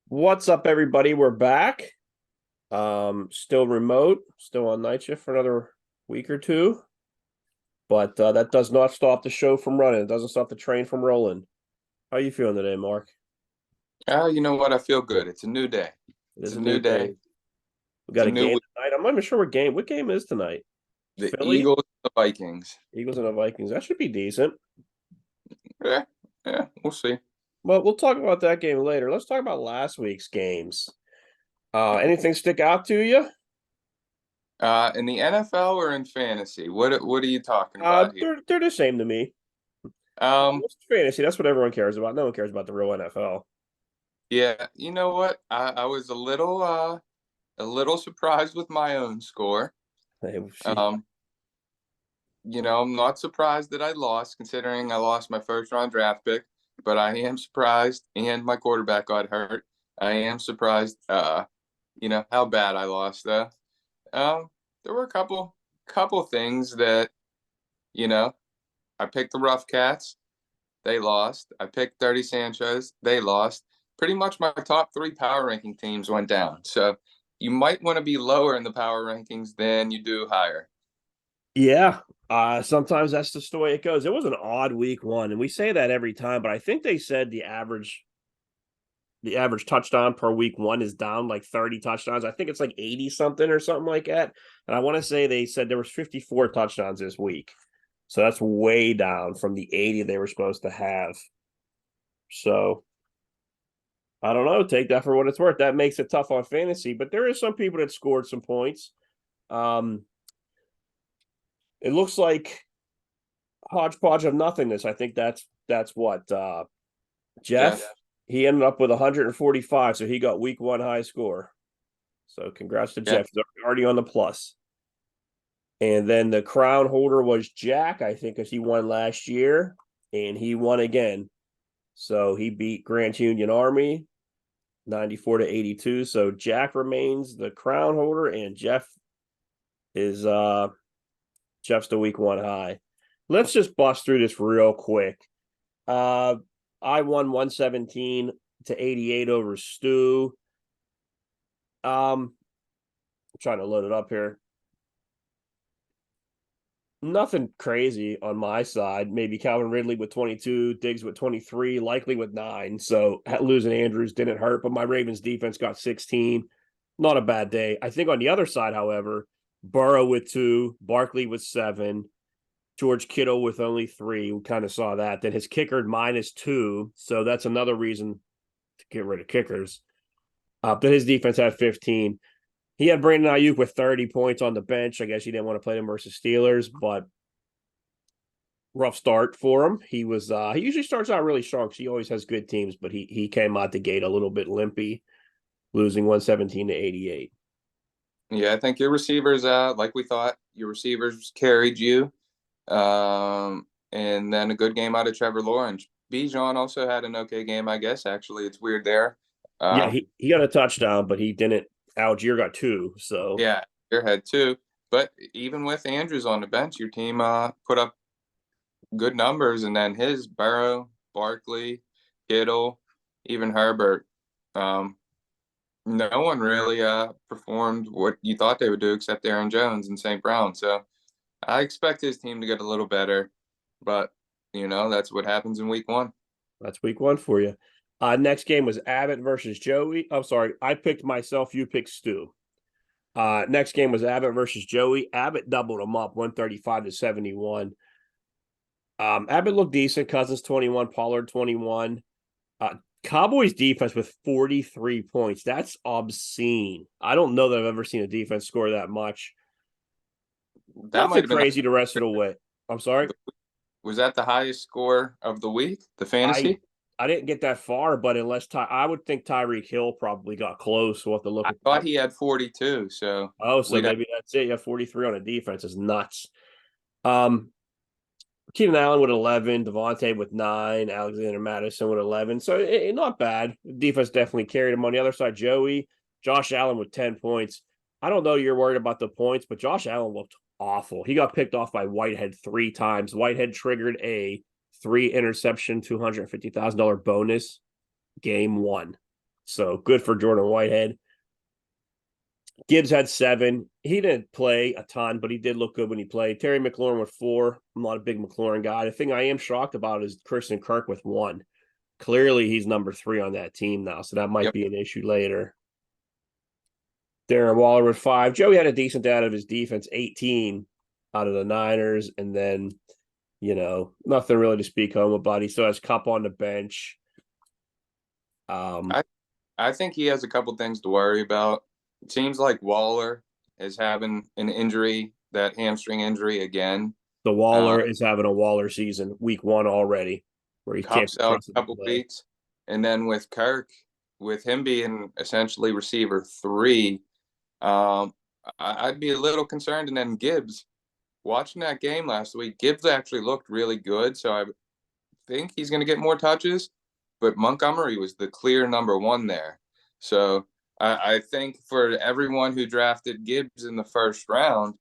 What's up, everybody? We're back. Still remote, still on night shift for another week or two, but that does not stop the show from running. It doesn't stop the train from rolling. How you feeling today, Mark? You know what? I feel good. It's a new day. It It's is a a new new day. day. We It's got a a new game week. tonight. I'm not even sure what game. What game is tonight? The Philly, Eagles, the Vikings. Eagles, and the Vikings. That should be decent. Yeah, yeah, we'll see. Well, we'll talk about that game later. Let's talk about last week's games. Anything stick out to you? In the NFL or in fantasy? What are you talking about here? They're the same to me. Um, It's fantasy. That's what everyone cares about. No one cares about the real NFL. yeah, you know what? I was a little surprised with my own score. Um, I'm not surprised that I lost, considering I lost my first round draft pick, but I am surprised, and my quarterback got hurt. I am surprised, how bad I lost though. Um, there were a couple things that, you know, I picked the Rough Cats, they lost. I picked Dirty Sanchez, they lost. Pretty much my top three power ranking teams went down. So you might want to be lower in the power rankings than you do higher. Yeah. Sometimes that's just the way it goes. It was an odd week one, and we say that every time, but I think they said the average touchdown per week one is down like 30 touchdowns. I think it's like 80 something or something like that. And I want to say they said there was 54 touchdowns this week. So that's way down from the 80 they were supposed to have. So I don't know. Take that for what it's worth. That makes it tough on fantasy, but there is some people that scored some points. Um, it looks like hodgepodge of nothingness. I think that's what Jeff. Jeff. He ended up with 145, so he got week one high score. So congrats to Yeah. Jeff. He's already on the plus. And then the crown holder was Jack, I think, because he won last year, and he won again. So he beat Grant Union Army 94 to 82. So Jack remains the crown holder, and is Jeff's the week one high. Let's just bust through this real quick. Uh, I won 117 to 88 over Stu. I'm trying to load it up here. Nothing crazy on my side. Maybe Calvin Ridley with 22, Diggs with 23, likely with 9. So losing Andrews didn't hurt, but my Ravens defense got 16. Not a bad day. I think on the other side, however, Burrow with 2, Barkley with 7, George Kittle with only 3. We kind of saw that. Then his kicker -2. So that's another reason to get rid of kickers. But his defense had 15. He had Brandon Ayuk with 30 points on the bench. I guess he didn't want to play them versus Steelers, but rough start for him. He usually starts out really strong because he always has good teams, but he came out the gate a little bit limpy, losing 117 to 88. Yeah, I think your receivers, like we thought, your receivers carried you. And then a good game out of Trevor Lawrence. Bijan also had an okay game, I guess. Actually, it's weird there. Yeah, Uh, he got a touchdown, but he didn't. Algier got 2. So yeah, your head too. But even with Andrews on the bench, your team put up good numbers, and then his Burrow, Barkley, Kittle, even Herbert. Um, no one really performed what you thought they would do except Aaron Jones and St. Brown. So I expect his team to get a little better, but that's what happens in week one. that's week one for you. Next game was Abbott versus Joey. I'm sorry, I picked myself. You picked Stu. Next game was Abbott versus Joey. Abbott doubled him up 135 to 71. Abbott looked decent. Cousins 21, Pollard 21. Uh, Cowboys defense with 43 points. That's obscene. I don't know that I've ever seen a defense score that much. That might Nothing have been crazy the rest of the way. I'm sorry. was that the highest score of the week, the I fantasy? I didn't get that far, but I would think Tyreek Hill probably got close. We'll have to look I at thought that. he had 42, so Oh, so we'd have. maybe that's it. Yeah, 43 on a defense is nuts. Um, Keenan Allen with 11, Devontae with 9, Alexander Madison with 11. So not bad. Defense definitely carried him. On the other side, Josh Allen with 10 points. I don't know you're worried about the points, but Josh Allen looked awful. He got picked off by Whitehead 3 times. Whitehead triggered a 3 interception, $250,000 bonus game one. So good for Jordan Whitehead. Gibbs had 7. He didn't play a ton, but he did look good when he played. Terry McLaurin with 4. I'm not a big McLaurin guy. The thing I am shocked about is Christian Kirk with 1. Clearly, he's number 3 on that team now, so that might Yep. be an issue later. Darren Waller with 5. Joey had a decent day out of his defense, 18 out of the Niners, and then nothing really to speak home about. He still has Cup on the bench. I I think he has a couple things to worry about. It seems like Waller is having an injury, that hamstring injury again. The Uh, Waller is having a Waller season, week 1 already, where he can't Cup's be out trusted a to couple play. weeks, and then with Kirk, with him being essentially receiver 3, I'd be a little concerned. And then Gibbs, watching that game last week, Gibbs actually looked really good, so I think he's going to get more touches. But Montgomery was the clear number 1 there, so I think for everyone who drafted Gibbs in the first round,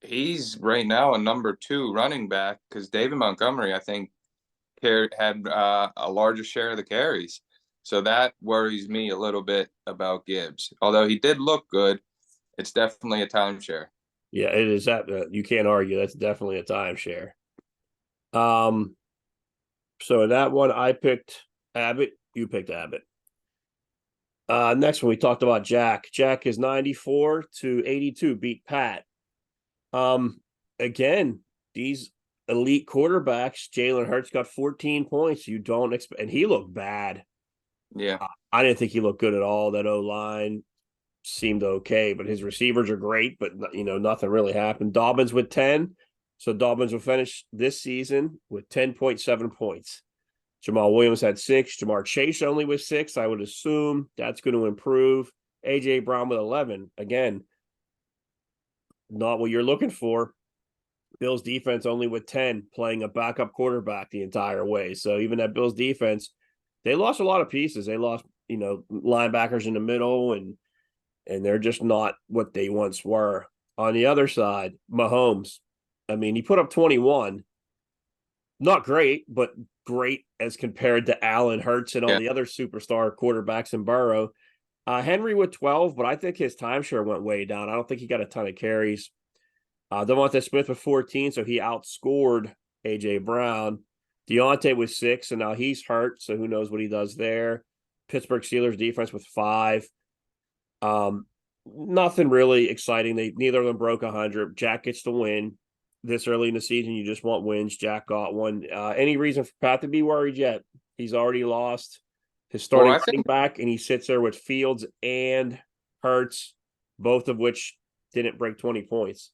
he's right now a number 2 running back because David Montgomery, I think, had a larger share of the carries. So that worries me a little bit about Gibbs. Although he did look good, it's definitely a timeshare. Yeah, it is that you can't argue. That's definitely a timeshare. Um, so in that one, I picked Abbott. You picked Abbott. Next one we talked about Jack. Jack is 94 to 82, beat Pat. Again, these elite quarterbacks, Jalen Hurts got 14 points. You don't expect, and he looked bad. Yeah. I didn't think he looked good at all. That O line seemed okay, but his receivers are great, but nothing really happened. Dobbins with 10. So Dobbins will finish this season with 10.7 points. Jamal Williams had 6. Jamar Chase only with 6. I would assume that's going to improve. AJ Brown with 11. Again, not what you're looking for. Bills defense only with 10, playing a backup quarterback the entire way. So even that Bills defense, they lost a lot of pieces. They lost, linebackers in the middle, and they're just not what they once were. On the other side, Mahomes, I mean, he put up 21. Not great, but great as compared to Allen, Hurts, and all Yeah. the other superstar quarterbacks in Burrow. Henry with 12, but I think his timeshare went way down. I don't think he got a ton of carries. Devontae Smith with 14, so he outscored A.J. Brown. Deontay with 6, and now he's hurt, so who knows what he does there. Pittsburgh Steelers defense with 5. Nothing really exciting. Neither of them broke 100. Jack gets the win. This early in the season, you just want wins. Jack got one. Any reason for Pat to be worried yet? He's already lost his Well, starting I running think. back, and he sits there with Fields and Hurts, both of which didn't break 20 points.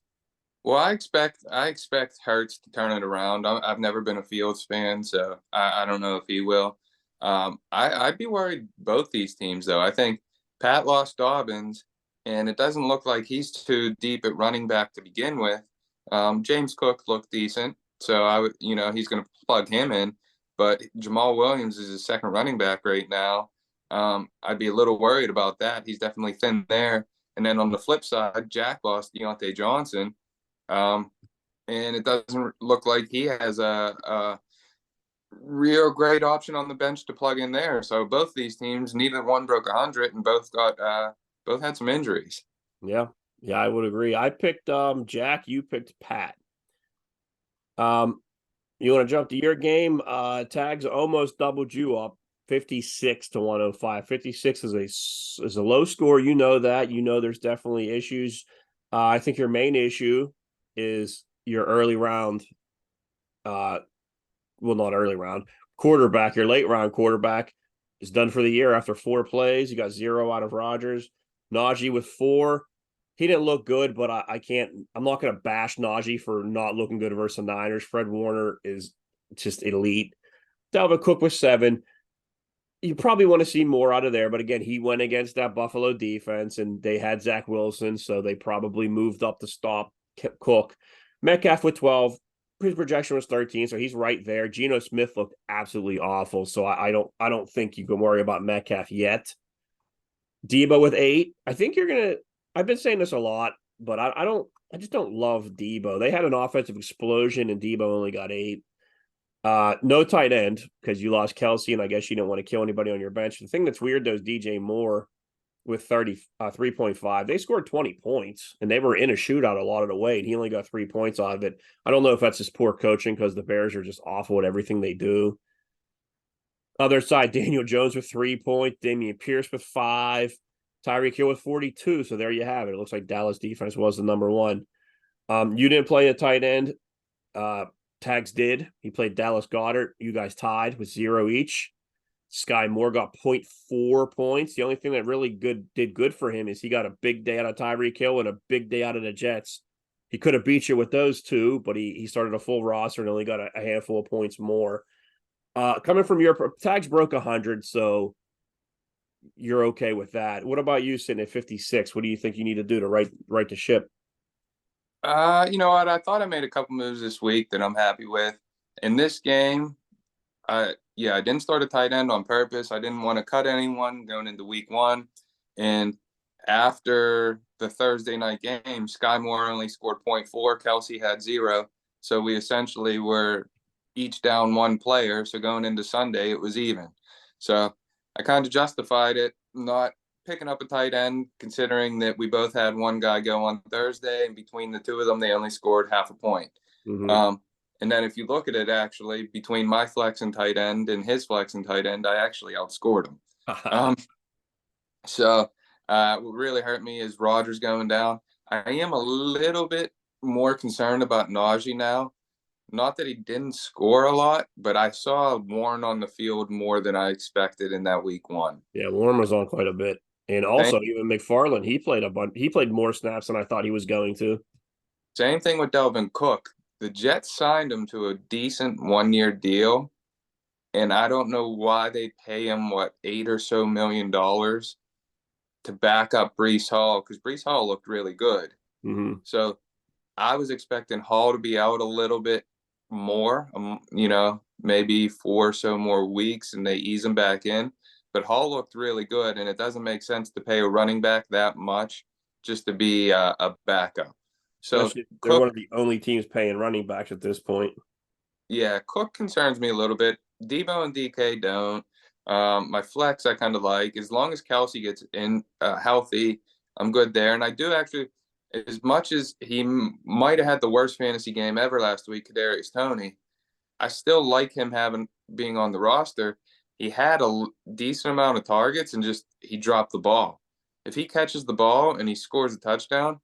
Well, I expect Hurts to turn it around. I've never been a Fields fan, so I don't know if he will. I'd be worried both these teams though. I think Pat lost Dobbins, and it doesn't look like he's too deep at running back to begin with. James Cook looked decent, so I would, he's going to plug him in. But Jamal Williams is his second running back right now. I'd be a little worried about that. He's definitely thin there. And then on the flip side, Jack lost Deontay Johnson, um, and it doesn't look like he has a real great option on the bench to plug in there. So both these teams, neither one broke 100, and both had some injuries. Yeah, yeah, I would agree. I picked Jack. You picked Pat. Um, you want to jump to your game? Tags almost doubled you up, 56 to 105. 56 is a low score. You know that. You know there's definitely issues. I think your main issue is your early round. Well, not early round quarterback. Your late round quarterback is done for the year after 4 plays. You got 0 out of Rodgers. Najee with 4. He didn't look good, but I can't. I'm not going to bash Najee for not looking good versus the Niners. Fred Warner is just elite. Dalvin Cook with 7. You probably want to see more out of there, but again, he went against that Buffalo defense, and they had Zach Wilson, so they probably moved up to stop Cook. Metcalf with 12. His projection was 13, so he's right there. Geno Smith looked absolutely awful, so I don't think you can worry about Metcalf yet. Debo with 8. I think you're gonna. I've been saying this a lot, but I don't. I just don't love Debo. They had an offensive explosion, and Debo only got 8. No tight end because you lost Kelsey, and I guess you didn't want to kill anybody on your bench. The thing that's weird though is DJ Moore with 3.5. They scored 20 points, and they were in a shootout a lot of the way, and he only got 3 points out of it. I don't know if that's just poor coaching because the Bears are just awful at everything they do. Other side, Daniel Jones with 3 points, Damian Pierce with 5, Tyreek Hill with 42. So there you have it. It looks like Dallas defense was the number one. You didn't play a tight end. Tags did. He played Dallas Goedert. You guys tied with 0 each. Sky Moore got zero point 0.4 points. The only thing that really did good for him is he got a big day out of Tyreek Hill and a big day out of the Jets. He could have beat you with those two, but he started a full roster and only got a handful of points more. Coming from your Tags broke 100, so you're okay with that. What about you sitting at 56? What do you think you need to do to right the ship? You know what? I thought I made a couple moves this week that I'm happy with. In this game, I didn't start a tight end on purpose. I didn't want to cut anyone going into week one. And after the Thursday night game, Sky Moore only scored zero point 0.4. Kelsey had 0. So we essentially were each down one player. So going into Sunday, it was even. So I kind of justified it, not picking up a tight end, considering that we both had one guy go on Thursday, and between the two of them, they only scored half a point. Mm-hmm. And then if you look at it, actually, between my flex and tight end and his flex and tight end, I actually outscored him. So what really hurt me is Rodgers going down. I am a little bit more concerned about Najee now. Not that he didn't score a lot, but I saw Warren on the field more than I expected in that week one. Yeah, Warren was on quite a bit. And Same, also even McFarland, he played a bunch. He played more snaps than I thought he was going to. same thing with Delvin Cook. The Jets signed him to a decent 1 year deal, and I don't know why they pay him what $8 or so million to back up Breece Hall, because Breece Hall looked really good. Mm-hmm. So I was expecting Hall to be out a little bit more, maybe 4 or so more weeks, and they ease him back in. But Hall looked really good, and it doesn't make sense to pay a running back that much just to be a backup. So Especially they're one Cook, of the only teams paying running backs at this point. yeah, Cook concerns me a little bit. Debo and DK don't. My flex I kind of like. As long as Kelsey gets in healthy, I'm good there. And I do actually, as much as he might have had the worst fantasy game ever last week, Kadarius Toney, I still like him being on the roster. He had a decent amount of targets and just he dropped the ball. If he catches the ball and he scores a touchdown,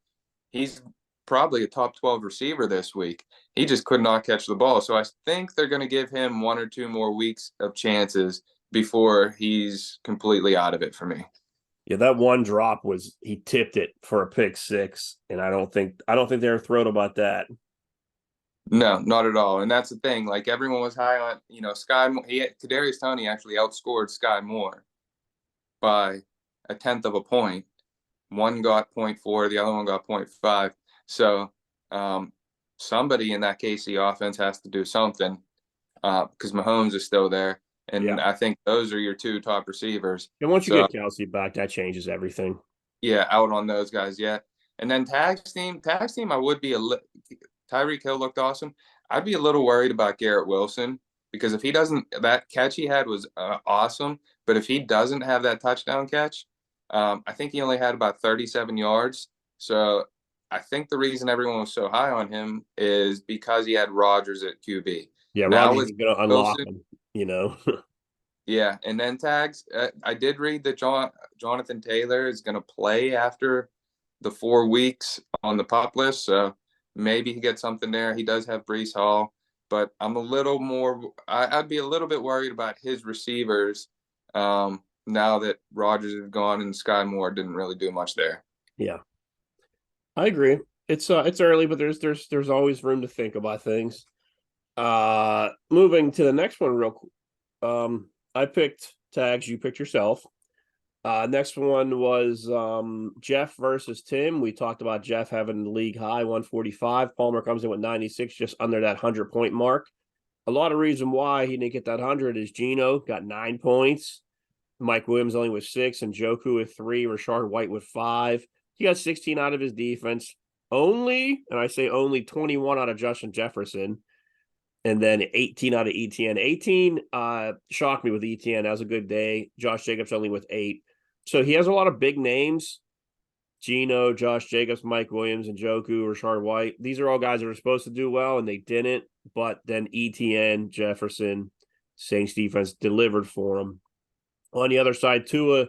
he's probably a top 12 receiver this week. He just could not catch the ball. So I think they're going to give him 1 or 2 more weeks of chances before he's completely out of it for me. Yeah, that one drop was he tipped it for a pick six, and I don't think they're thrilled about that. No, not at all. And that's the thing. Like everyone was high on, Sky. Kadarius Toney actually outscored Sky Moore by a tenth of a point. One got zero point 0.4, the other one got 0.5. So somebody in that KC offense has to do something because Mahomes is still there. And Yeah. I think those are your two top receivers. And once you So, get Kelsey back, that changes everything. yeah, out on those guys yet. And then tags team, I would be Tyreek Hill looked awesome. I'd be a little worried about Garrett Wilson because if he doesn't, that catch he had was awesome. But if he doesn't have that touchdown catch, I think he only had about 37 yards. So I think the reason everyone was so high on him is because he had Rodgers at QB. Yeah, Now Rodgers with is going to unlock Wilson, him. yeah, and then tags. I did read that Jonathan Taylor is going to play after the 4 weeks on the pup list, so maybe he gets something there. He does have Breece Hall, but I'm a little more. I'd be a little bit worried about his receivers now that Rodgers is gone and Sky Moore didn't really do much there. Yeah, I agree. It's early, but there's always room to think about things. Moving to the next one real quick. I picked tags, you picked yourself. Next one was Jeff versus Tim. We talked about Jeff having the league high 145. Palmer comes in with 96, just under that 100-point mark. A lot of reason why he didn't get that 100 is Gino got 9 points. Mike Williams only with 6, and Joku with 3, Rashard White with 5. He got 16 out of his defense. Only, and I say only, 21 out of Justin Jefferson. And then 18 out of ETN. 18 shocked me with ETN. That was a good day. Josh Jacobs only with 8. So he has a lot of big names. Gino, Josh Jacobs, Mike Williams, and Joku, Rashard White. These are all guys that are supposed to do well, and they didn't. But then ETN, Jefferson, Saints defense delivered for them. On the other side, Tua,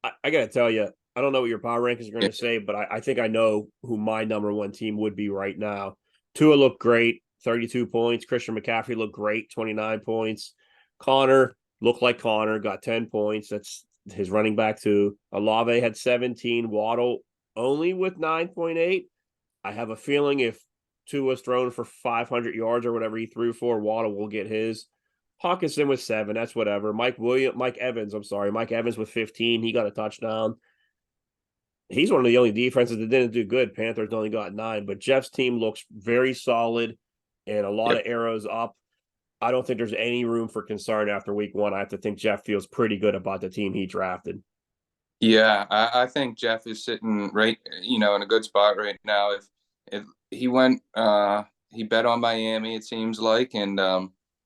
I got to tell you, I don't know what your power rankings are going Yeah. to say, but I think I know who my number one team would be right now. Tua looked great, 32 points. Christian McCaffrey looked great, 29 points. Connor looked like Connor, got 10 points. That's his running back too. Olave had 17. Waddle only with 9.8. I have a feeling if Tua's thrown for 500 yards or whatever he threw for, Waddle will get his. Hawkinson with 7. That's whatever. Mike Evans. I'm sorry. Mike Evans with 15. He got a touchdown. He's one of the only defenses that didn't do good. Panthers only got 9, but Jeff's team looks very solid and a lot Yep. of arrows up. I don't think there's any room for concern after week 1. I have to think Jeff feels pretty good about the team he drafted. Yeah, I think Jeff is sitting right, in a good spot right now. If he went, he bet on Miami, it seems like, and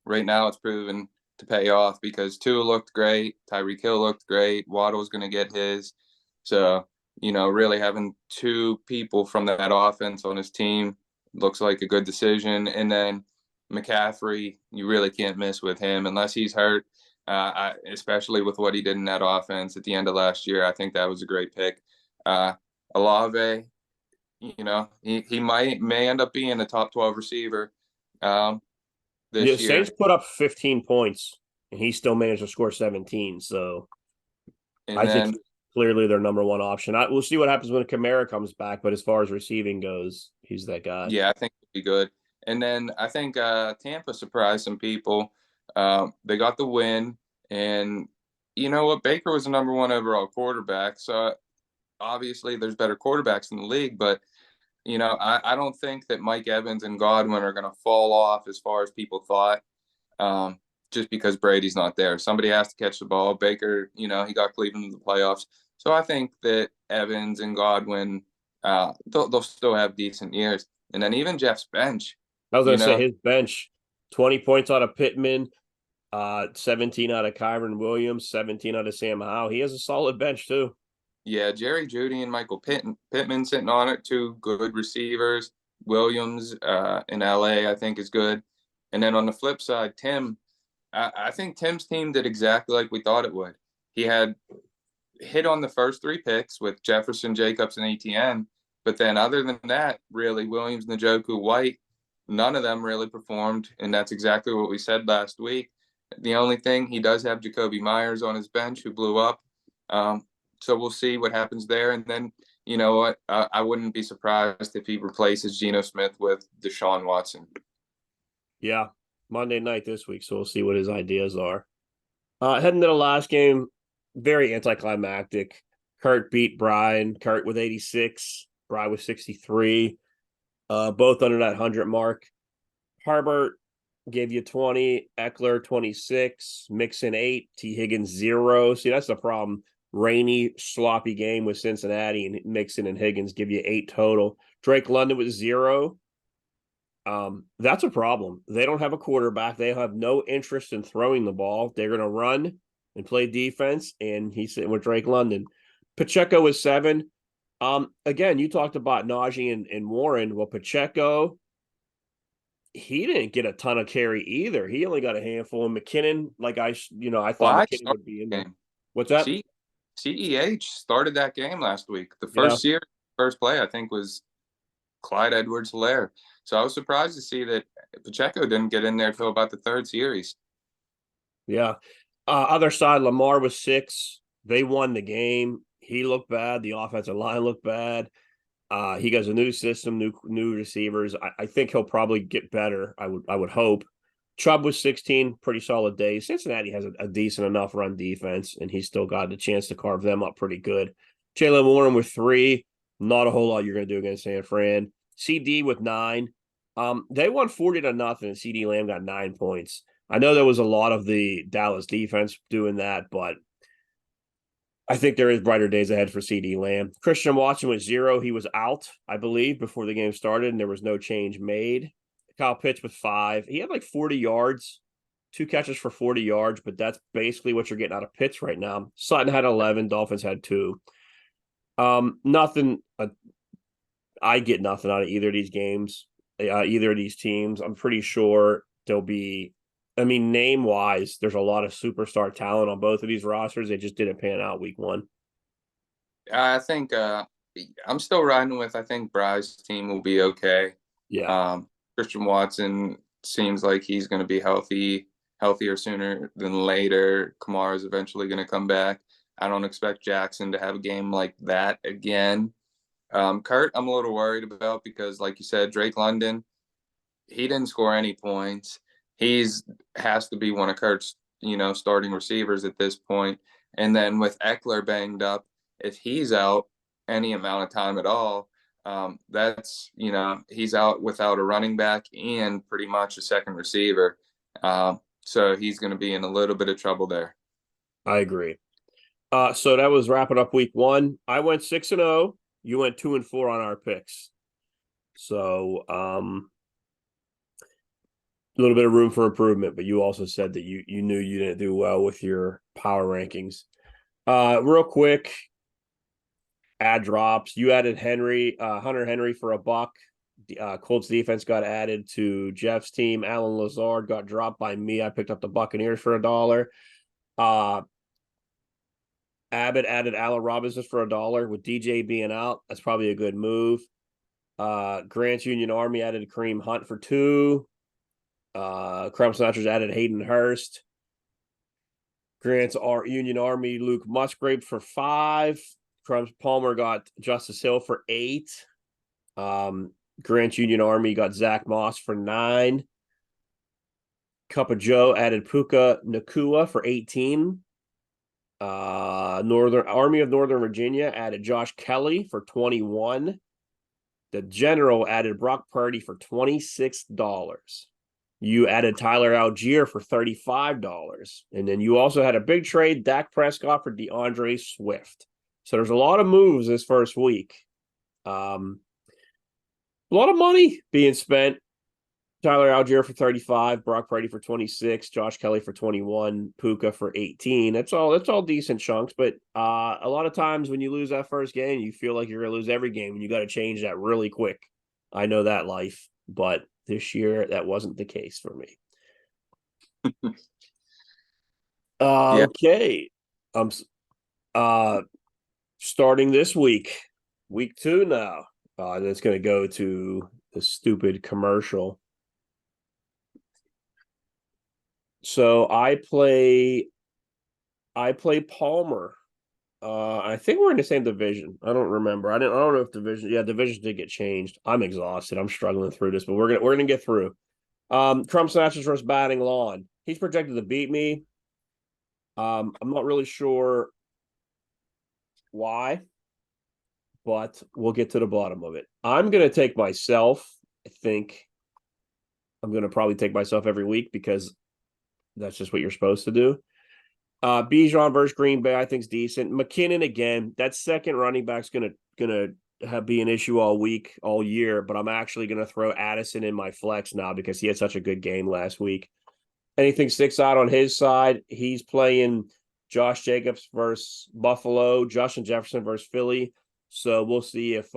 right now it's proven to pay off because Tua looked great, Tyreek Hill looked great, Waddle's going to get his. So, really having 2 people from that offense on his team looks like a good decision. And then McCaffrey, you really can't miss with him unless he's hurt. Especially with what he did in that offense at the end of last year. I think that was a great pick. Olave, he may end up being a top 12 receiver The this year. Saints put up 15 points and he still managed to score 17. So And I think then, he's clearly their number one option. We'll see what happens when Kamara comes back, but as far as receiving goes, he's that guy. yeah, I think it'll be good. And then I think Tampa surprised some people. They got the win. And you know what? Baker was the number 1 overall quarterback. So obviously there's better quarterbacks in the league, but I don't think that Mike Evans and Godwin are going to fall off as far as people thought, just because Brady's not there. Somebody has to catch the ball. Baker, he got Cleveland in the playoffs. So I think that Evans and Godwin, they'll still have decent years. And then even Jeff's bench, I was going you to say know, his bench 20 points out of Pittman, 17 out of Kyron Williams, 17 out of Sam Howell. He has a solid bench too. yeah, Jerry Jeudy and Michael Pittman sitting on it, 2 good receivers. Williams in LA, I think, is good. And then on the flip side, Tim, I think Tim's team did exactly like we thought it would. He had hit on the first 3 picks with Jefferson, Jacobs, and ATN. But then other than that, really, Williams, Njoku, White, none of them really performed. And that's exactly what we said last week. The only thing, he does have Jacoby Myers on his bench who blew up. So we'll see what happens there. And then, you know what? I wouldn't be surprised if he replaces Geno Smith with Deshaun Watson. Yeah, Monday night this week, so we'll see what his ideas are. Heading to the last game, very anticlimactic. Kurt beat Brian. Kurt with 86, Brian with 63. Both under that 100 mark. Herbert gave you 20, Eckler 26, Mixon 8, T. Higgins 0. See, that's the problem. Rainy, sloppy game with Cincinnati, and Mixon and Higgins give you 8 total. Drake London with 0. That's a problem. They don't have a quarterback. They have no interest in throwing the ball. They're going to run and play defense, and he's sitting with Drake London. Pacheco was 7. Again, you talked about Najee and Warren. Well, Pacheco, he didn't get a ton of carry either. He only got a handful. And McKinnon, I thought Clyde McKinnon started would be in the there. game. What's that? CEH started that game last week. The Yeah. first play, I think, was Clyde Edwards-Helaire. So I was surprised to see that Pacheco didn't get in there till about the 3rd series. Yeah. Other side, Lamar was 6. They won the game. He looked bad. The offensive line looked bad. He got a new system, new receivers. I think he'll probably get better. I would hope. Chubb was 16, pretty solid day. Cincinnati has a decent enough run defense, and he's still got a chance to carve them up pretty good. Jalen Warren with 3, not a whole lot you're going to do against San Fran. CD with 9. They won 40-0, and CD Lamb got 9 points. I know there was a lot of the Dallas defense doing that, but I think there is brighter days ahead for CD Lamb. Christian Watson was 0. He was out, I believe, before the game started, and there was no change made. Kyle Pitts with 5. He had like 40 yards, 2 catches for 40 yards, but that's basically what you're getting out of Pitts right now. Sutton had 11. Dolphins had 2. Nothing. I get nothing out of either of these games, either of these teams. I'm pretty sure there'll be. I mean, name wise, there's a lot of superstar talent on both of these rosters. They just didn't pan out week 1. I think I'm still riding with. I think Bry's team will be okay. Yeah, Christian Watson seems like he's going to be healthier sooner than later. Kamara's eventually going to come back. I don't expect Jackson to have a game like that again. Kurt, I'm a little worried about because, like you said, Drake London, he didn't score any points. He's has to be one of Kurt's, starting receivers at this point. And then with Eckler banged up, if he's out any amount of time at all, that's he's out without a running back and pretty much a second receiver. So he's going to be in a little bit of trouble there. I agree. So that was wrapping up week 1. I went 6-0. You went 2-4 on our picks. So a little bit of room for improvement, but you also said that you knew you didn't do well with your power rankings. Real quick, ad drops. You added Hunter Henry for $1. Colts defense got added to Jeff's team. Alan Lazard got dropped by me. I picked up the Buccaneers for $1. Abbott added Allen Robinson for $1 with DJ being out. That's probably a good move. Grant's Union Army added Kareem Hunt for $2. Crumb Snatchers added Hayden Hurst. Grant's Union Army Luke Musgrave for $5. Crumbs Palmer got Justice Hill for $8. Grant's Union Army got Zach Moss for $9. Cup of Joe added Puka Nakua for $18. Northern Army of Northern Virginia added Josh Kelly for $21. The General added Brock Purdy for $26. You added Tyler Algier for $35. And then you also had a big trade, Dak Prescott for DeAndre Swift. So there's a lot of moves this first week. A lot of money being spent. Tyler Algier for 35, Brock Purdy for 26, Josh Kelly for 21, Puka for 18. That's all decent chunks, but a lot of times when you lose that first game, you feel like you're going to lose every game, and you got to change that really quick. I know that life, but this year that wasn't the case for me. Yeah. Okay. I'm starting this week 2 now. That's going to go to the stupid commercial. So I play Palmer. I think we're in the same division. I don't remember. I don't know if divisions did get changed. I'm exhausted. I'm struggling through this, but we're gonna get through. Crumb Snatchers versus Batting Lawn. He's projected to beat me. I'm not really sure why, but we'll get to the bottom of it. I'm gonna take myself. I think I'm gonna probably take myself every week because that's just what you're supposed to do. Bijan versus Green Bay, I think is decent. McKinnon again. That second running back's gonna be an issue all week, all year. But I'm actually gonna throw Addison in my flex now because he had such a good game last week. Anything sticks out on his side? He's playing Josh Jacobs versus Buffalo, Justin Jefferson versus Philly. So we'll see if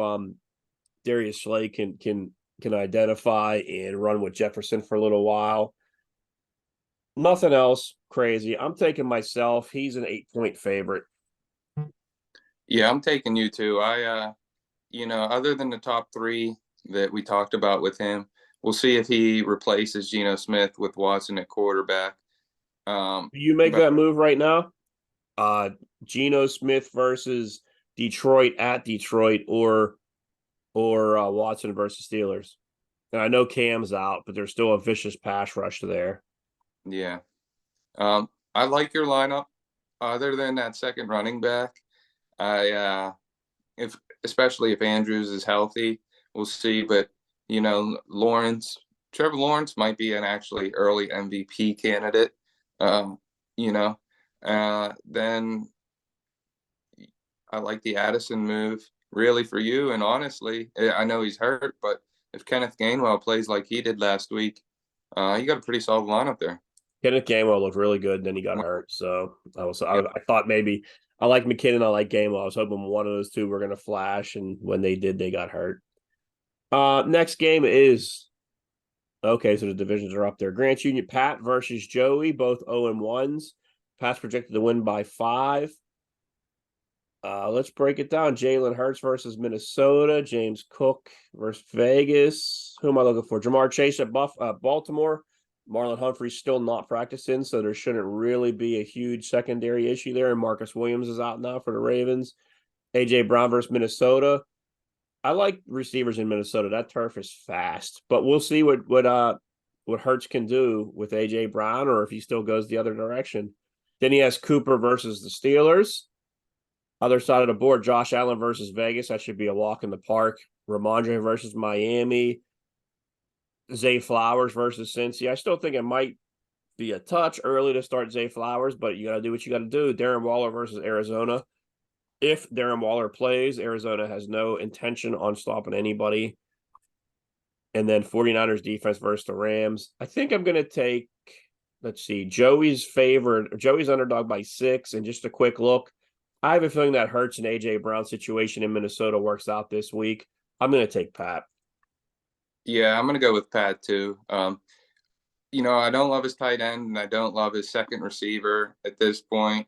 Darius Slay can identify and run with Jefferson for a little while. Nothing else crazy. I'm taking myself. He's an 8-point favorite. Yeah, I'm taking you too. Other than the top 3 that we talked about with him, we'll see if he replaces Geno Smith with Watson at quarterback. Do you make that move right now? Geno Smith versus Detroit at Detroit or Watson versus Steelers. And I know Cam's out, but there's still a vicious pass rush there. Yeah. I like your lineup. Other than that second running back, especially if Andrews is healthy, we'll see. But Trevor Lawrence might be an actually early MVP candidate. Then I like the Addison move really for you. And honestly, I know he's hurt, but if Kenneth Gainwell plays like he did last week, you got a pretty solid lineup there. Kenneth Gainwell looked really good, and then he got hurt. So I thought maybe I like McKinnon, I like Gainwell. I was hoping one of those two were going to flash, and when they did, they got hurt. Next game is okay. So the divisions are up there. Grants Union Pat versus Joey, both 0-1s. Pat's projected to win by 5. Let's break it down. Jalen Hurts versus Minnesota. James Cook versus Vegas. Who am I looking for? Jamar Chase at Baltimore. Marlon Humphrey's still not practicing, so there shouldn't really be a huge secondary issue there. And Marcus Williams is out now for the Ravens. A.J. Brown versus Minnesota. I like receivers in Minnesota. That turf is fast, but we'll see what Hurts can do with A.J. Brown, or if he still goes the other direction. Then he has Cooper versus the Steelers. Other side of the board, Josh Allen versus Vegas. That should be a walk in the park. Ramondre versus Miami. Zay Flowers versus Cincy. I still think it might be a touch early to start Zay Flowers, but you got to do what you got to do. Darren Waller versus Arizona. If Darren Waller plays, Arizona has no intention on stopping anybody. And then 49ers defense versus the Rams. I think I'm going to take, let's see, Joey's underdog by 6. And just a quick look, I have a feeling that Hurts and A.J. Brown situation in Minnesota works out this week. I'm going to take Pat. Yeah, I'm going to go with Pat too. I don't love his tight end, and I don't love his second receiver at this point,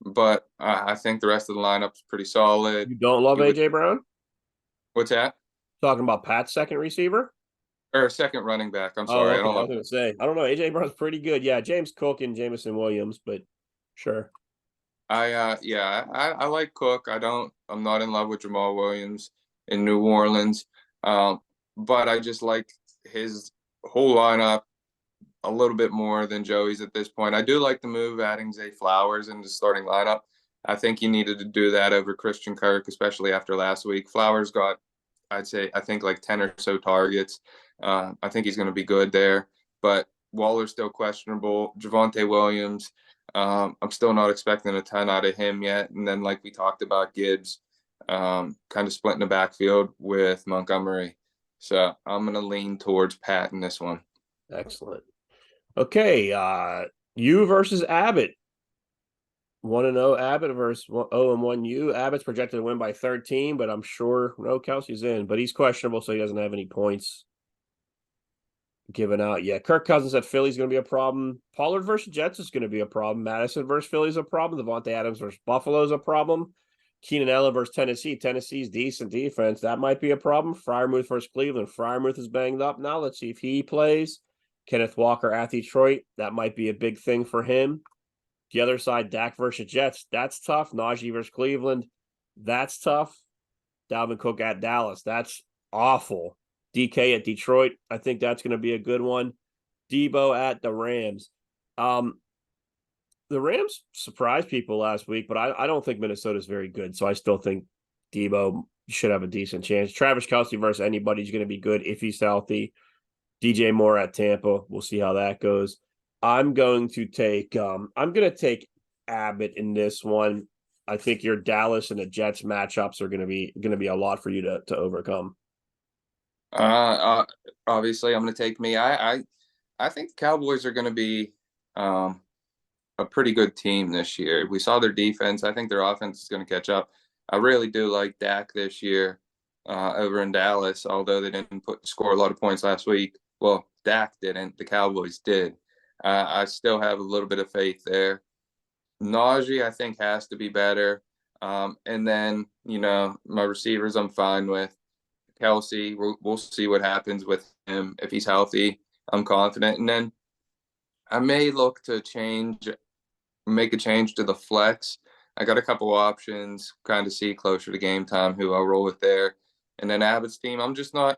but I think the rest of the lineup's pretty solid. You don't love A.J. Brown? What's that? Talking about Pat's second receiver? Or second running back. I'm sorry. Okay. I was going to say, I don't know. A.J. Brown's pretty good. Yeah, James Cook and Jameson Williams, but sure. I like Cook. I'm not in love with Jamal Williams in New Orleans. But I just like his whole lineup a little bit more than Joey's at this point. I do like the move adding Zay Flowers into the starting lineup. I think he needed to do that over Christian Kirk, especially after last week. Flowers got, I think like 10 or so targets. I think he's going to be good there, but Waller's still questionable. Javonte Williams, I'm still not expecting a ton out of him yet. And then, like we talked about, Gibbs, kind of splitting the backfield with Montgomery. So I'm going to lean towards Pat in this one. Excellent. Okay, you versus Abbott. 1-0 Abbott versus 0-1 you. Abbott's projected to win by 13, but I'm sure Kelsey's in, but he's questionable, so he doesn't have any points given out yet. Kirk Cousins at Philly's going to be a problem. Pollard versus Jets is going to be a problem. Madison versus Philly's a problem. Devontae Adams versus Buffalo's a problem. Keenan Allen versus Tennessee. Tennessee's decent defense. That might be a problem. Freiermuth versus Cleveland. Freiermuth is banged up now. Let's see if he plays. Kenneth Walker at Detroit. That might be a big thing for him. The other side, Dak versus Jets. That's tough. Najee versus Cleveland. That's tough. Dalvin Cook at Dallas. That's awful. DK at Detroit. I think that's going to be a good one. Debo at the Rams. The Rams surprised people last week, but I don't think Minnesota's very good. So I still think Debo should have a decent chance. Travis Kelce versus anybody's going to be good if he's healthy. DJ Moore at Tampa. We'll see how that goes. I'm going to take Abbott in this one. I think your Dallas and the Jets matchups are going to be a lot for you to overcome. Obviously, I'm going to take me. I think the Cowboys are going to be a pretty good team this year. We saw their defense. I think their offense is going to catch up. I really do like Dak this year over in Dallas, although they didn't score a lot of points last week. Well, Dak didn't. The Cowboys did. I still have a little bit of faith there. Najee, I think, has to be better. And then, my receivers I'm fine with. Kelsey, we'll see what happens with him. If he's healthy, I'm confident. And then I may look to make a change to the flex. I got a couple options, kind of see closer to game time who I'll roll with there. And then Abbott's team, I'm just not,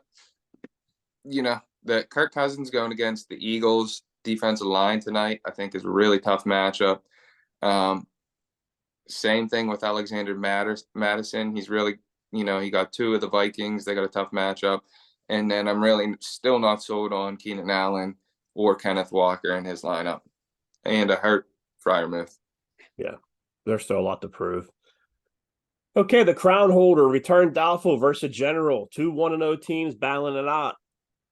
that Kirk Cousins going against the Eagles defensive line tonight, I think is a really tough matchup. Same thing with Alexander Madison. He's really, he got 2 of the Vikings. They got a tough matchup. And then I'm really still not sold on Keenan Allen or Kenneth Walker in his lineup. And a hurt Freiermuth. Yeah, there's still a lot to prove. Okay, the crown holder returned doubtful versus General. 2 1-0 teams battling it out.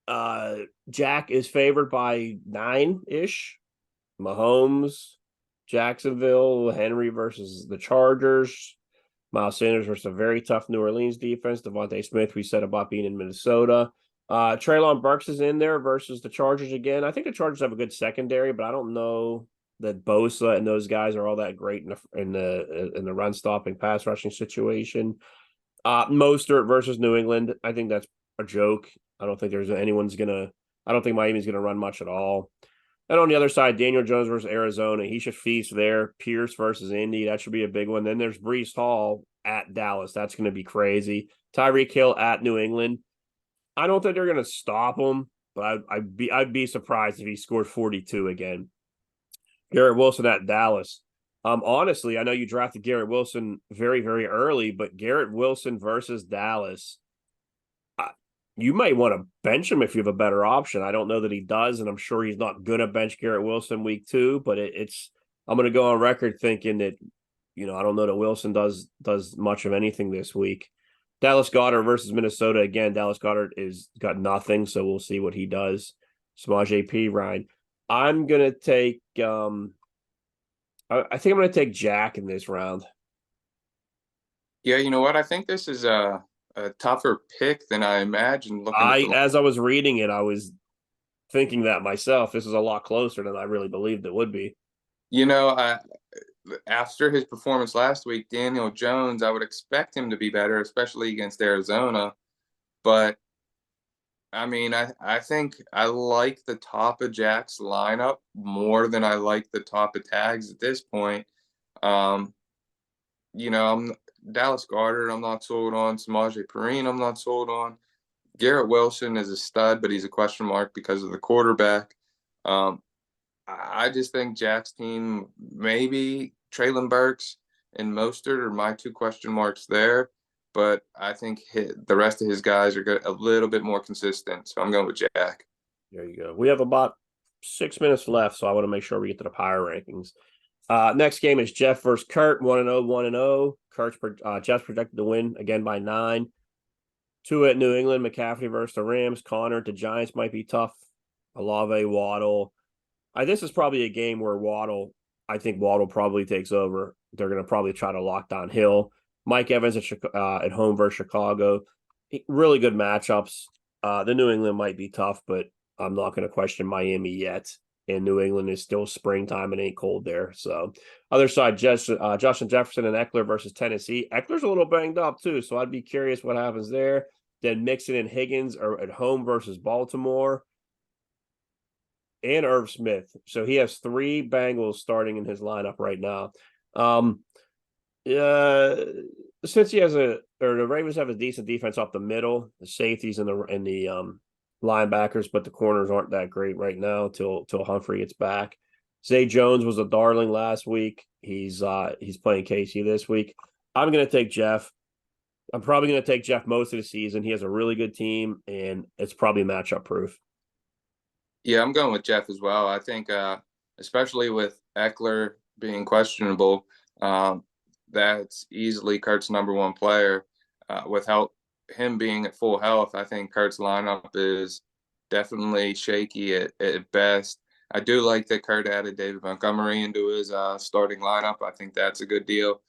Uh, Jack is favored by 9-ish. Mahomes, Jacksonville, Henry versus the Chargers. Miles Sanders versus a very tough New Orleans defense. Devontae Smith, we said about being in Minnesota. Treylon Burks is in there versus the Chargers again. I think the Chargers have a good secondary, but I don't know that Bosa and those guys are all that great in the run stopping pass rushing situation. Mostert versus New England. I think that's a joke. I don't think I don't think Miami's gonna run much at all. And on the other side, Daniel Jones versus Arizona. He should feast there. Pierce versus Indy. That should be a big one. Then there's Brees Hall at Dallas. That's going to be crazy. Tyreek Hill at New England. I don't think they're going to stop him, but I'd be surprised if he scored 42 again. Garrett Wilson at Dallas. Honestly, I know you drafted Garrett Wilson very, very early, but Garrett Wilson versus Dallas, you might want to bench him if you have a better option. I don't know that he does, and I'm sure he's not going to bench Garrett Wilson week 2. But I'm going to go on record thinking that I don't know that Wilson does much of anything this week. Dallas Goedert versus Minnesota again. Dallas Goedert is got nothing, so we'll see what he does. Samaje P. Ryan. I'm gonna take. I think I'm gonna take Jack in this round. Yeah, you know what? I think this is a tougher pick than I imagined. Looking at the As I was reading it, I was thinking that myself. This is a lot closer than I really believed it would be. After his performance last week, Daniel Jones, I would expect him to be better, especially against Arizona. But I mean, I think I like the top of Jack's lineup more than I like the top of Tags at this point. Um, I'm Dallas Goedert, I'm not sold on. Samaje Perine, I'm not sold on. Garrett Wilson is a stud, but he's a question mark because of the quarterback. I just think Jack's team, maybe Treylon Burks and Mostert are my 2 question marks there. But I think the rest of his guys are a little bit more consistent. So I'm going with Jack. There you go. We have about 6 minutes left, so I want to make sure we get to the power rankings. Next game is Jeff versus Kurt, 1-0, 1-0. Jeff's projected to win again by 9. 2 at New England, McCaffrey versus the Rams. Connor at the Giants might be tough. Olave, Waddle. This is probably a game where I think Waddle probably takes over. They're going to probably try to lock down Hill. Mike Evans at home versus Chicago. Really good matchups. The New England might be tough, but I'm not going to question Miami yet. And New England is still springtime and ain't cold there. So, other side, Justin Jefferson and Eckler versus Tennessee. Eckler's a little banged up too, so I'd be curious what happens there. Then Mixon and Higgins are at home versus Baltimore. And Irv Smith. So he has 3 Bengals starting in his lineup right now. Since the Ravens have a decent defense off the middle, the safeties and the linebackers, but the corners aren't that great right now till Humphrey gets back. Zay Jones was a darling last week. He's playing KC this week. I'm going to take Jeff. I'm probably going to take Jeff most of the season. He has a really good team, and it's probably matchup proof. Yeah, I'm going with Jeff as well. I think, especially with Eckler being questionable, that's easily Kurt's number 1 player. Without him being at full health, I think Kurt's lineup is definitely shaky at best. I do like that Kurt added David Montgomery into his starting lineup. I think that's a good deal.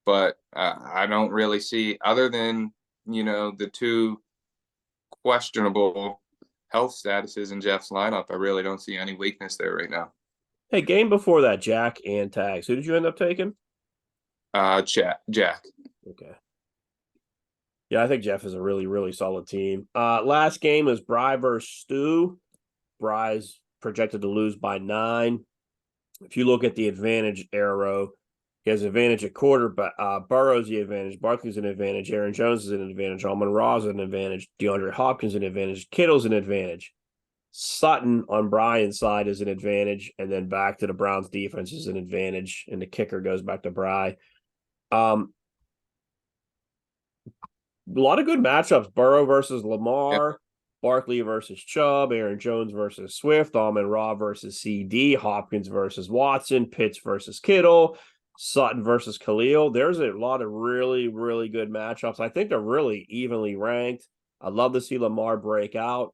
But I don't really see, other than, the 2 questionable health statuses in Jeff's lineup, I really don't see any weakness there right now. Hey, game before that, Jack and Tags. Who did you end up taking? Jack. Okay. Yeah, I think Jeff is a really, really solid team. Last game is Bry versus Stu. Bry's projected to lose by 9. If you look at the advantage arrow, he has advantage at quarterback. Burrow's the advantage. Barkley's an advantage. Aaron Jones is an advantage. Amon-Ra's an advantage. DeAndre Hopkins an advantage. Kittle's an advantage. Sutton on Brian's side is an advantage, and then back to the Browns defense is an advantage, and the kicker goes back to Bry. A lot of good matchups. Burrow versus Lamar, Yep. Barkley versus Chubb, Aaron Jones versus Swift, Amon-Ra versus CD, Hopkins versus Watson, Pitts versus Kittle, Sutton versus Khalil. There's a lot of really, really good matchups. I think they're really evenly ranked. I'd love to see Lamar break out.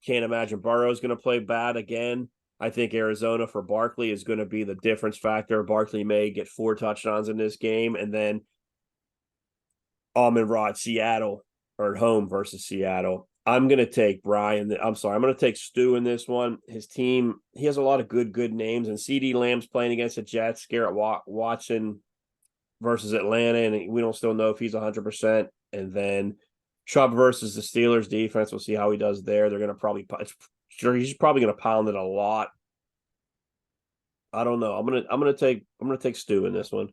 Can't imagine Burrow's going to play bad again. I think Arizona for Barkley is going to be the difference factor. Barkley may get 4 touchdowns in this game, and then Amon Rod, Seattle, or at home versus Seattle. I'm going to take Brian. I'm sorry. I'm going to take Stu in this one. His team, he has a lot of good names, and CD Lamb's playing against the Jets. Garrett Watson versus Atlanta, and we don't still know if he's 100%. And then Chubb versus the Steelers defense. We'll see how he does there. They're going to probably, he's probably going to pound it a lot. I don't know. I'm gonna take Stu in this one.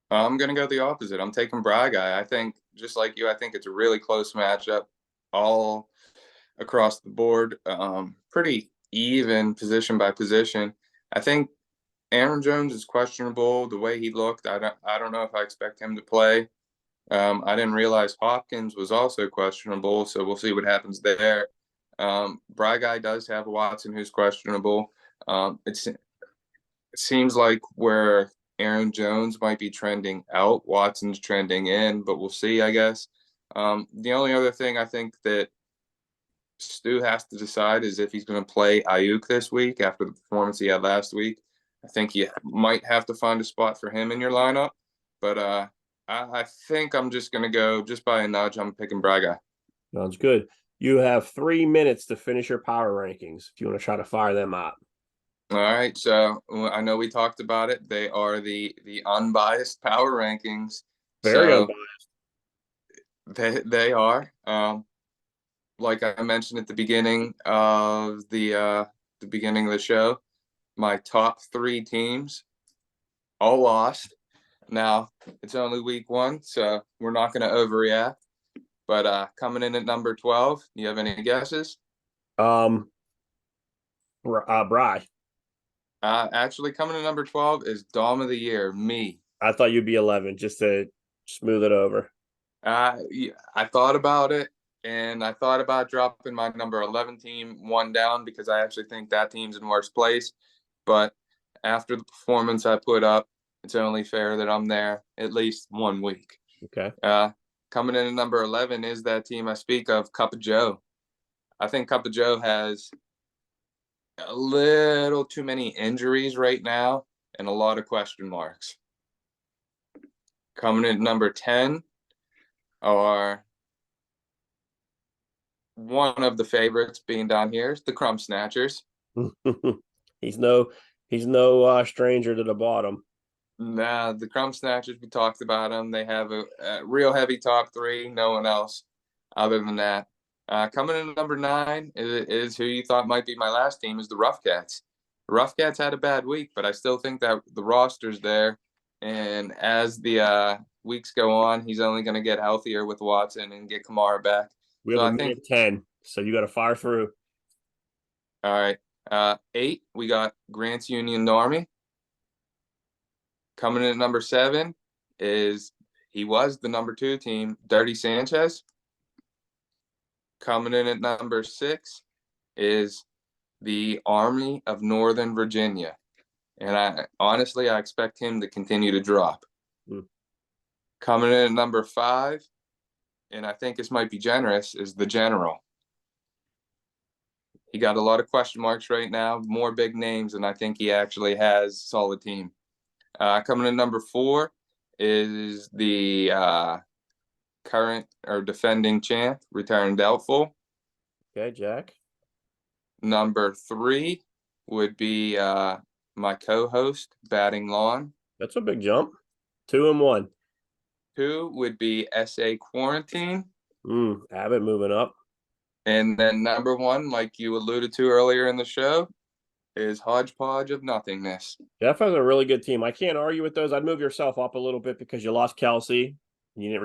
I'm gonna go the opposite. I'm taking Bry Guy. I think just like you, I think it's a really close matchup, all across the board. Pretty even position by position. I think Aaron Jones is questionable. The way he looked, I don't know if I expect him to play. I didn't realize Hopkins was also questionable, so we'll see what happens there. Bry Guy does have Watson who's questionable. It seems like where Aaron Jones might be trending out, Watson's trending in, but we'll see, I guess. The only other thing I think that Stu has to decide is if he's going to play Ayuk this week after the performance he had last week. I think you might have to find a spot for him in your lineup, but I think I'm just going to go just by a nudge. I'm picking Braga. Sounds good. You have 3 minutes to finish your power rankings if you want to try to fire them out. All right, so I know we talked about it. They are the unbiased power rankings. Very So unbiased. they are. Like I mentioned at the beginning of the beginning of the show, my top 3 teams all lost. Now it's only week 1, so we're not going to overreact. But coming in at number 12, you have any guesses? Bry. Actually, coming in number 12 is Dom of the Year, me. I thought you'd be 11 just to smooth it over. Yeah, I thought about it, and I thought about dropping my number 11 team 1 down because I actually think that team's in worse place. But after the performance I put up, it's only fair that I'm there at least 1 week. Okay. Coming in at number 11 is that team I speak of, Cup of Joe. I think Cup of Joe has a little too many injuries right now and a lot of question marks. Coming in at number 10 are one of the favorites being down here is the Crumb Snatchers. he's no stranger to the bottom. Nah, the Crumb Snatchers, we talked about them. They have a real heavy top 3. No one else other than that. Coming in at number 9 is who you thought might be my last team is the Rough Cats. The Rough Cats had a bad week, but I still think that the roster's there. And as the weeks go on, he's only going to get healthier with Watson and get Kamara back. We have a minute 10, so you got to fire through. All right. 8, we got Grant's Union Army. Coming in at number 7 is he was the number 2 team, Dirty Sanchez. Coming in at number 6 is the Army of Northern Virginia. And I expect him to continue to drop. Coming in at number 5, and I think this might be generous, is the General. He got a lot of question marks right now, more big names, and I think he actually has a solid team. Coming in number 4 is the current or defending champ, Return Doubtful. Okay, Jack. Number 3 would be my co-host, Batting Lawn. That's a big jump. 2 and 1. 2 would be SA Quarantine. Abbott moving up. And then number 1, like you alluded to earlier in the show, is Hodgepodge of Nothingness. Jeff has a really good team. I can't argue with those. I'd move yourself up a little bit because you lost Kelsey. You didn't